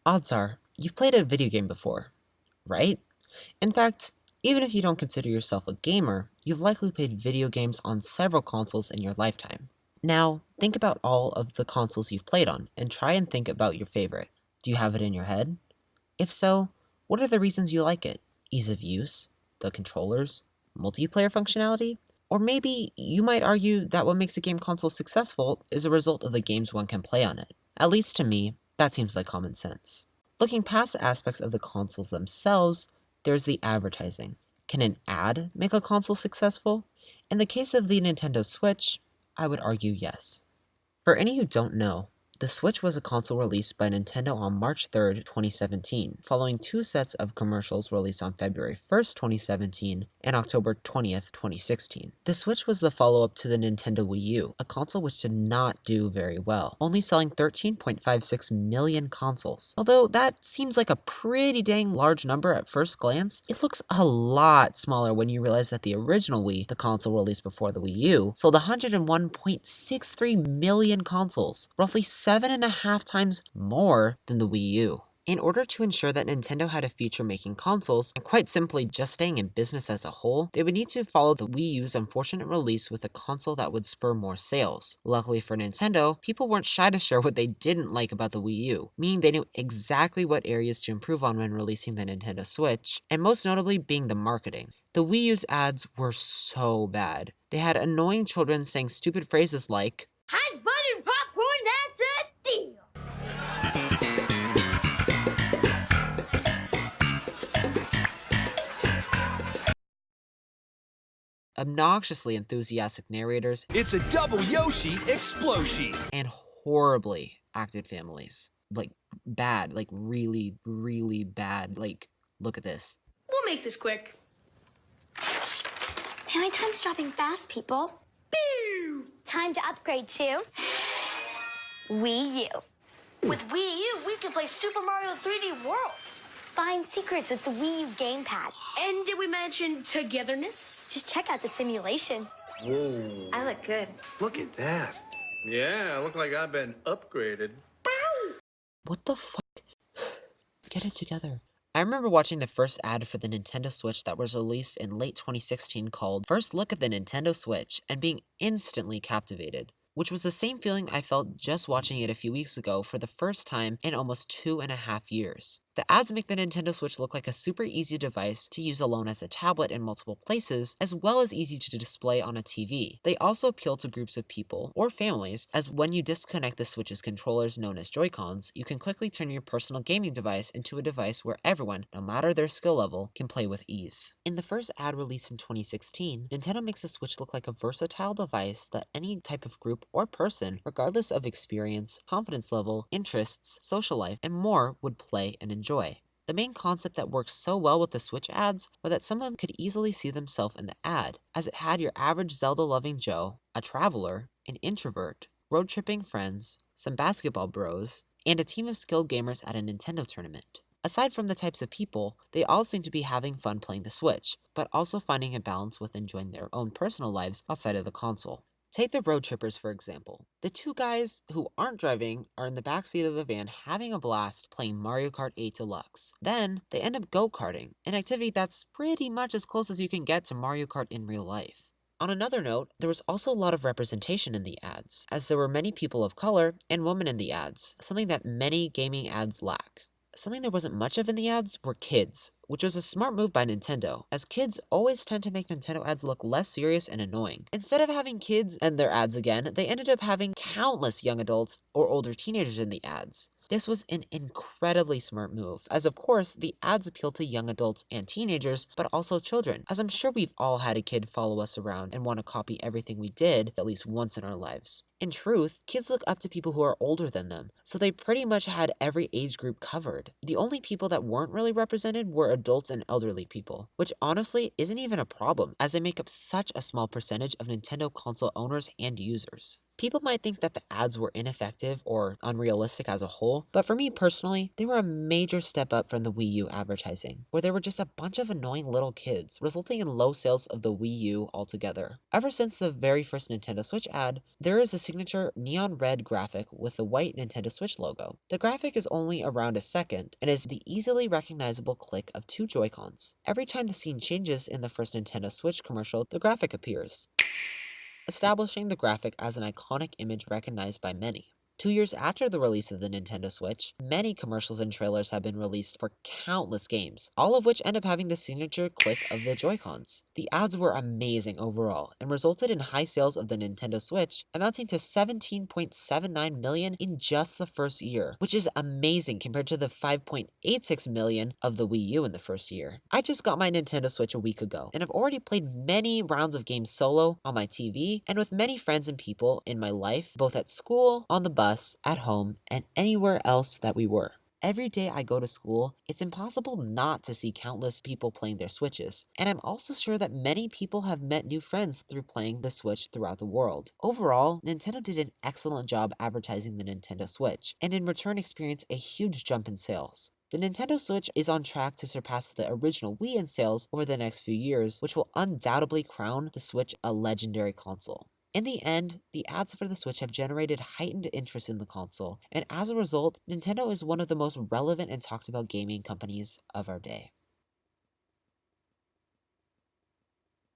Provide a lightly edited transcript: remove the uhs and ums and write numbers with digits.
Odds are, you've played a video game before, right? In fact, even if you don't consider yourself a gamer, you've likely played video games on several consoles in your lifetime. Now, think about all of the consoles you've played on and try and think about your favorite. Do you have it in your head? If so, what are the reasons you like it? Ease of use? The controllers? Multiplayer functionality? Or maybe you might argue that what makes a game console successful is a result of the games one can play on it. At least to me, that seems like common sense. Looking past the aspects of the consoles themselves, there's the advertising. Can an ad make a console successful? In the case of the Nintendo Switch, I would argue yes. For any who don't know, the Switch was a console released by Nintendo on March 3rd, 2017, following two sets of commercials released on February 1st, 2017 and October 20th, 2016. The Switch was the follow-up to the Nintendo Wii U, a console which did not do very well, only selling 13.56 million consoles. Although that seems like a pretty dang large number at first glance, it looks a lot smaller when you realize that the original Wii, the console released before the Wii U, sold 101.63 million consoles, roughly 7.5 times more than the Wii U. In order to ensure that Nintendo had a future making consoles, and quite simply just staying in business as a whole, they would need to follow the Wii U's unfortunate release with a console that would spur more sales. Luckily for Nintendo, people weren't shy to share what they didn't like about the Wii U, meaning they knew exactly what areas to improve on when releasing the Nintendo Switch, and most notably being the marketing. The Wii U's ads were so bad. They had annoying children saying stupid phrases like, "Hot buttered popcorn, that's a deal." obnoxiously enthusiastic narrators, It's a double Yoshi explosion. and horribly acted families. Like, bad. Like, really, really bad. Like, look at this. We'll make this quick. Family time's dropping fast, people. Pew! Time to upgrade to Wii U. With Wii U, we can play Super Mario 3D World. Find secrets with the Wii U gamepad. And did we mention togetherness? Just check out the simulation. Whoa. I look good. Look at that. Yeah, I look like I've been upgraded. What the fuck? Get it together. I remember watching the first ad for the Nintendo Switch that was released in late 2016 called First Look at the Nintendo Switch and being instantly captivated, which was the same feeling I felt just watching it a few weeks ago for the first time in almost 2.5 years. The ads make the Nintendo Switch look like a super easy device to use alone as a tablet in multiple places, as well as easy to display on a TV. They also appeal to groups of people, or families, as when you disconnect the Switch's controllers known as Joy-Cons, you can quickly turn your personal gaming device into a device where everyone, no matter their skill level, can play with ease. In the first ad released in 2016, Nintendo makes the Switch look like a versatile device that any type of group or person, regardless of experience, confidence level, interests, social life, and more, would play and enjoy. The main concept that works so well with the Switch ads was that someone could easily see themselves in the ad, as it had your average Zelda-loving Joe, a traveler, an introvert, road-tripping friends, some basketball bros, and a team of skilled gamers at a Nintendo tournament. Aside from the types of people, they all seem to be having fun playing the Switch, but also finding a balance with enjoying their own personal lives outside of the console. Take the road trippers, for example. The two guys who aren't driving are in the backseat of the van having a blast playing Mario Kart 8 Deluxe. Then, they end up go-karting, an activity that's pretty much as close as you can get to Mario Kart in real life. On another note, there was also a lot of representation in the ads, as there were many people of color and women in the ads, something that many gaming ads lack. Something there wasn't much of in the ads were kids, which was a smart move by Nintendo, as kids always tend to make Nintendo ads look less serious and annoying. Instead of having kids and their ads again, they ended up having countless young adults or older teenagers in the ads. This was an incredibly smart move, as of course, the ads appeal to young adults and teenagers, but also children, as I'm sure we've all had a kid follow us around and want to copy everything we did at least once in our lives. In truth, kids look up to people who are older than them, so they pretty much had every age group covered. The only people that weren't really represented were adults and elderly people, which honestly isn't even a problem, as they make up such a small percentage of Nintendo console owners and users. People might think that the ads were ineffective or unrealistic as a whole, but for me personally, they were a major step up from the Wii U advertising, where there were just a bunch of annoying little kids, resulting in low sales of the Wii U altogether. Ever since the very first Nintendo Switch ad, there is a signature neon red graphic with the white Nintendo Switch logo. The graphic is only around a second and is the easily recognizable click of two Joy-Cons. Every time the scene changes in the first Nintendo Switch commercial, the graphic appears, establishing the graphic as an iconic image recognized by many. 2 years after the release of the Nintendo Switch, many commercials and trailers have been released for countless games, all of which end up having the signature click of the Joy-Cons. The ads were amazing overall, and resulted in high sales of the Nintendo Switch, amounting to 17.79 million in just the first year, which is amazing compared to the 5.86 million of the Wii U in the first year. I just got my Nintendo Switch a week ago, and I've already played many rounds of games solo, on my TV, and with many friends and people in my life, both at school, on the bus, at home, and anywhere else that we were. Every day I go to school, it's impossible not to see countless people playing their Switches, and I'm also sure that many people have met new friends through playing the Switch throughout the world. Overall, Nintendo did an excellent job advertising the Nintendo Switch, and in return experienced a huge jump in sales. The Nintendo Switch is on track to surpass the original Wii in sales over the next few years, which will undoubtedly crown the Switch a legendary console. In the end, the ads for the Switch have generated heightened interest in the console, and as a result, Nintendo is one of the most relevant and talked about gaming companies of our day.